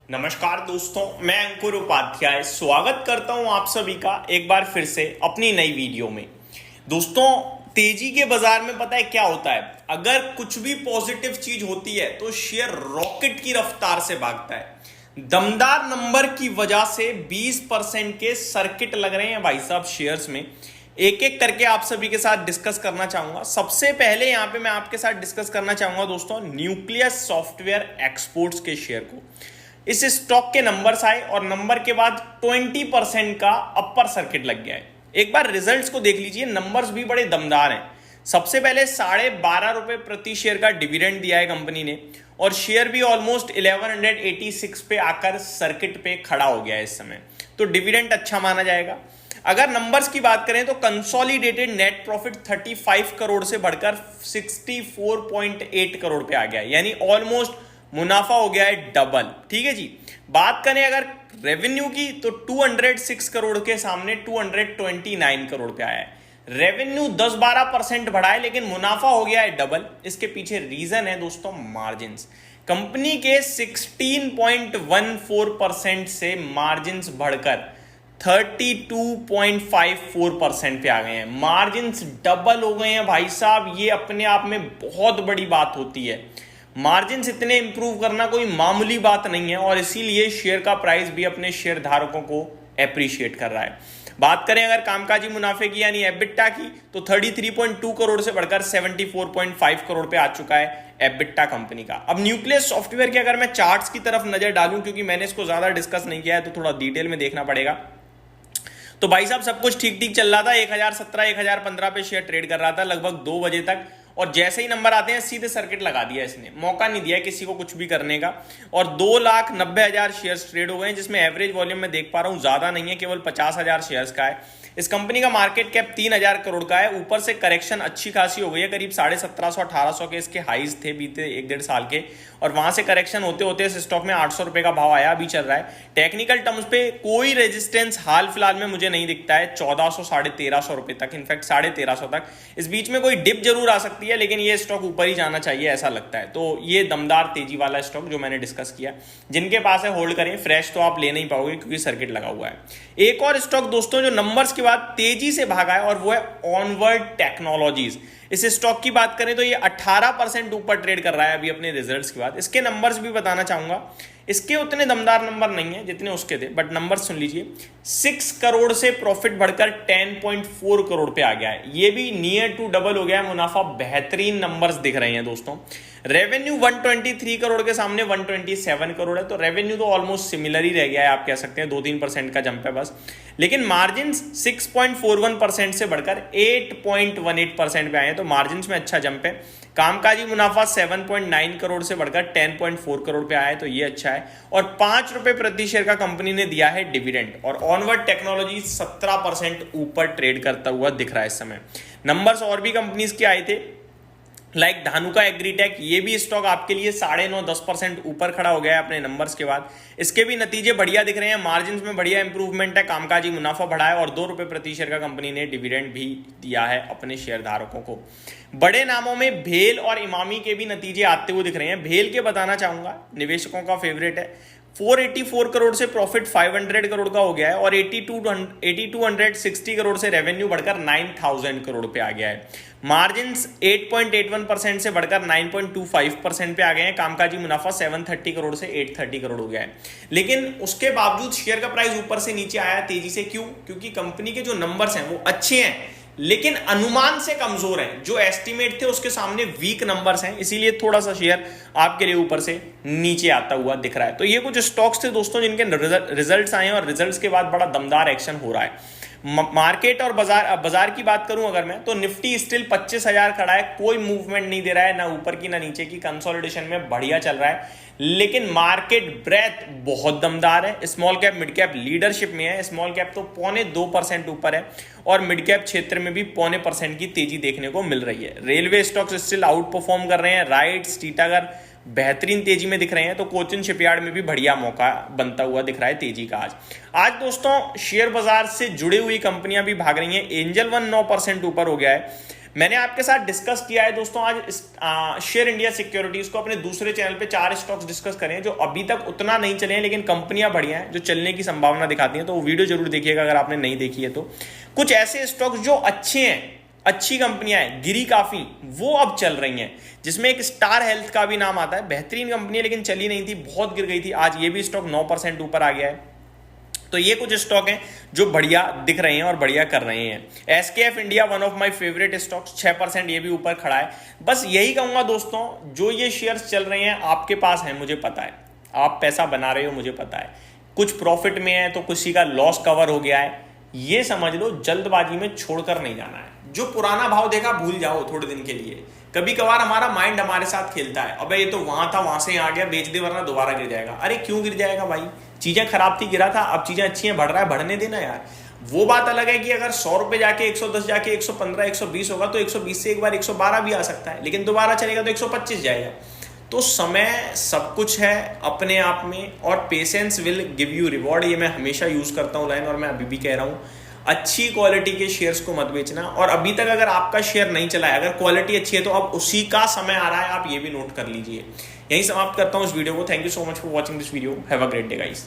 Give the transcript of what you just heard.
नमस्कार दोस्तों, मैं अंकुर उपाध्याय स्वागत करता हूं आप सभी का एक बार फिर से अपनी नई वीडियो में। दोस्तों, तेजी के बाजार में पता है क्या होता है, अगर कुछ भी पॉजिटिव चीज होती है तो शेयर रॉकेट की रफ्तार से भागता है। दमदार नंबर की वजह से 20% के सर्किट लग रहे हैं भाई साहब शेयर्स में। एक एक करके आप सभी के साथ डिस्कस करना चाहूंगा। सबसे पहले यहां पे मैं आपके साथ डिस्कस करना चाहूंगा दोस्तों न्यूक्लियस सॉफ्टवेयर एक्सपोर्ट्स के शेयर को। इस स्टॉक के नंबर्स आए और नंबर के बाद 20% का अपर सर्किट लग गया है। एक बार रिजल्ट्स को देख लीजिए, नंबर्स भी बड़े दमदार हैं। सबसे पहले 12.5 रुपए प्रति शेयर का डिविडेंड दिया है कंपनी ने और शेयर भी ऑलमोस्ट 1186 पे आकर सर्किट पे खड़ा हो गया है इस समय, तो डिविडेंड अच्छा माना जाएगा। अगर नंबर्स की बात करें तो कंसोलिडेटेड नेट प्रॉफिट 35 करोड़ से बढ़कर 64.8 करोड़ पे आ गया है, यानी ऑलमोस्ट मुनाफा हो गया है डबल। ठीक है जी। बात करें अगर रेवेन्यू की तो 206 करोड़ के सामने 229 करोड़ पे आया है। रेवेन्यू 10-12% बढ़ा है लेकिन मुनाफा हो गया है डबल। इसके पीछे रीजन है दोस्तों मार्जिन्स। कंपनी के 16.14% से मार्जिन्स बढ़कर 32.54% पे आ गए हैं। मार्जिन्स डबल हो गए हैं भाई साहब, ये अपने आप में बहुत बड़ी बात होती है। मार्जिन्स इतने इंप्रूव करना कोई मामूली बात नहीं है और इसीलिए शेयर का प्राइस भी अपने शेयर धारकों को एप्रिशिएट कर रहा है। बात करें अगर कामकाजी मुनाफे की यानी एबिटा की तो 33.2 करोड़ से बढ़कर 74.5 करोड़ पे आ चुका है एबिटा कंपनी का। अब न्यूक्लियस सॉफ्टवेयर के अगर मैं चार्ट्स की तरफ नजर डालूं, क्योंकि मैंने इसको ज्यादा डिस्कस नहीं किया है तो थोड़ा डिटेल में देखना पड़ेगा, तो भाई साहब सब कुछ ठीक ठीक चल रहा था। 1017 1015 पे शेयर ट्रेड कर रहा था लगभग 2 बजे तक और जैसे ही नंबर आते हैं सीधे सर्किट लगा दिया इसने, मौका नहीं दिया किसी को कुछ भी करने का और 2,90,000 शेयर्स ट्रेड हो गए हैं, जिसमें एवरेज वॉल्यूम में देख पा रहा हूं ज्यादा नहीं है, केवल 50,000 शेयर्स का है। इस कंपनी का मार्केट कैप 3,000 करोड़ का है। ऊपर से करेक्शन अच्छी खासी हो गई है, करीब 1750-1800 के इसके हाईज थे बीते 1-1.5 साल के और वहां से करेक्शन होते होते इस स्टॉक में 800 रुपए का भाव आया, अभी चल रहा है। टेक्निकल टर्म्स पे कोई रेजिस्टेंस हाल फिलहाल में मुझे नहीं दिखता है 1400-1350 रुपए तक, इनफैक्ट 1350 तक। इस बीच में कोई डिप जरूर आ सकती है लेकिन ये स्टॉक ऊपर ही जाना चाहिए ऐसा लगता है। तो ये दमदार तेजी वाला स्टॉक जो मैंने डिस्कस किया, जिनके पास है होल्ड करें, फ्रेश तो आप ले नहीं पाओगे क्योंकि सर्किट लगा हुआ है। एक और स्टॉक दोस्तों जो नंबर्स के बाद तेजी से भागा है और वो है ऑनवर्ड टेक्नोलॉजीज। इस स्टॉक की बात करें तो ये 18% ऊपर ट्रेड कर रहा है अभी अपने रिजल्ट्स के बाद। इसके नंबर्स भी बताना चाहूंगा, इसके उतने दमदार नंबर नहीं है जितने उसके थे, बट नंबर सुन लीजिए। 6 करोड़ से प्रॉफिट बढ़कर 10.4 करोड़ पे आ गया है, ये भी नियर टू डबल हो गया है। मुनाफा बेहतरीन नंबर्स दिख रहे हैं दोस्तों। रेवेन्यू 123 करोड़ के सामने 127 करोड़ है, तो रेवेन्यू तो ऑलमोस्ट सिमिलर ही रह गया है, आप कह सकते हैं 2-3% का जंप है बस। लेकिन मार्जिन 6.41% से बढ़कर 8.18% पे आए हैं, तो मार्जिन में अच्छा जंप है। कामकाजी मुनाफा 7.9 करोड़ से बढ़कर 10.4 करोड़ पे आया है, तो ये अच्छा है। और 5 रुपए प्रति शेयर का कंपनी ने दिया है डिविडेंड और ऑनवर्ड टेक्नोलॉजी 17% ऊपर ट्रेड करता हुआ दिख रहा है इस समय। नंबर्स और भी कंपनीज के आए थे लाइक धानुका एग्रीटेक, ये भी स्टॉक आपके लिए 9.5-10% ऊपर खड़ा हो गया है अपने नंबर्स के बाद। इसके भी नतीजे बढ़िया दिख रहे हैं, मार्जिन में बढ़िया इंप्रूवमेंट है, कामकाजी मुनाफा बढ़ा है और 2 रुपए प्रति शेयर का कंपनी ने डिविडेंड भी दिया है अपने शेयर धारकों को। बड़े नामों में भेल और इमामी के भी नतीजे आते हुए दिख रहे हैं। भेल के बताना चाहूंगा, निवेशकों का फेवरेट है। 484 करोड़ से प्रॉफिट 500 करोड़ का हो गया है और 8260 करोड़ से रेवेन्यू बढ़कर 9,000 करोड़ पे आ गया है। मार्जिन्स 8.81% से बढ़कर 9.25% पे आ गए हैं। कामकाजी मुनाफा 730 करोड़ से 830 करोड़ हो गया है। लेकिन उसके बावजूद शेयर का प्राइस ऊपर से नीचे आया तेजी से, क्यों? क्योंकि कंपनी के जो नंबर्स हैं वो अच्छे हैं लेकिन अनुमान से कमजोर हैं, जो एस्टिमेट थे उसके सामने वीक नंबर्स हैं, इसीलिए थोड़ा सा शेयर आपके लिए ऊपर से नीचे आता हुआ दिख रहा है। तो ये कुछ स्टॉक्स थे दोस्तों जिनके रिजल्ट्स आए हैं और रिजल्ट्स के बाद बड़ा दमदार एक्शन हो रहा है। मार्केट और बाजार की बात करूं अगर मैं, तो निफ्टी स्टिल 25,000 खड़ा है, कोई मूवमेंट नहीं दे रहा है, ना ऊपर की ना नीचे की, कंसोलिडेशन में बढ़िया चल रहा है। लेकिन मार्केट ब्रेथ बहुत दमदार है। Small cap mid cap leadership में है, स्मॉल कैप तो 0.25% ऊपर है और मिड कैप क्षेत्र में भी 0.25% की तेजी देखने को मिल रही है। Railway stocks still out perform कर रहे हैं, राइट्स टीटागढ़ बेहतरीन तेजी में दिख रहे हैं, तो कोचिन शिपयार्ड में भी बढ़िया मौका बनता हुआ दिख रहा है तेजी का। आज दोस्तों शेयर बाजार से जुड़ी हुई कंपनियां भी भाग रही हैं। एंजल वन 9% ऊपर हो गया है। मैंने आपके साथ डिस्कस किया है दोस्तों आज शेयर इंडिया सिक्योरिटीज को अपने दूसरे चैनल पे 4 स्टॉक्स डिस्कस करें जो अभी तक उतना नहीं चले हैं, लेकिन कंपनियां बढ़िया हैं जो चलने की संभावना दिखाती हैं। तो वो वीडियो जरूर देखिएगा अगर आपने नहीं देखी है तो। कुछ ऐसे स्टॉक्स जो अच्छे हैं, अच्छी कंपनियां हैं, गिरी काफी, वो अब चल रही हैं, जिसमें एक स्टार हेल्थ का भी नाम आता है। बेहतरीन कंपनी है लेकिन चली नहीं थी, बहुत गिर गई थी। आज ये भी स्टॉक 9% ऊपर आ गया है। तो ये कुछ स्टॉक हैं जो बढ़िया दिख रहे हैं और बढ़िया कर रहे हैं। SKF India one of my favourite stocks, 6% ये भी ऊपर खड़ा है। बस यही कहूंगा दोस्तों, जो ये शेयर्स चल रहे हैं आपके पास हैं, मुझे पता है आप पैसा बना रहे हो, मुझे पता है कुछ प्रॉफिट में है तो किसी का लॉस कवर हो गया है, ये समझ लो। जल्दबाजी में छोड़कर नहीं जाना है। जो पुराना भाव देखा भूल जाओ थोड़े दिन के लिए। कभी कभार हमारा माइंड हमारे साथ खेलता है, अबे ये तो वहां था, वहां से आ गया, बेच दे वरना दोबारा गिर जाएगा। अरे क्यों गिर जाएगा भाई, चीजें खराब थी गिरा था, अब चीजें अच्छी हैं बढ़ रहा है, बढ़ने देना यार। वो बात अलग है कि अगर 100 रुपए जाके 110 जाके 115 120 होगा तो 120 से एक बार 112 भी आ सकता है, लेकिन दोबारा चलेगा तो 125 जाएगा। तो समय सब कुछ है अपने आप में, और patience will give you reward. ये मैं हमेशा यूज करता हूं लाइन, और मैं अभी भी कह रहा हूं, अच्छी क्वालिटी के शेयर्स को मत बेचना। और अभी तक अगर आपका शेयर नहीं चला है, अगर क्वालिटी अच्छी है तो अब उसी का समय आ रहा है, आप ये भी नोट कर लीजिए। यही समाप्त करता हूं इस वीडियो को। Thank you so much for watching this video. Have a great day guys.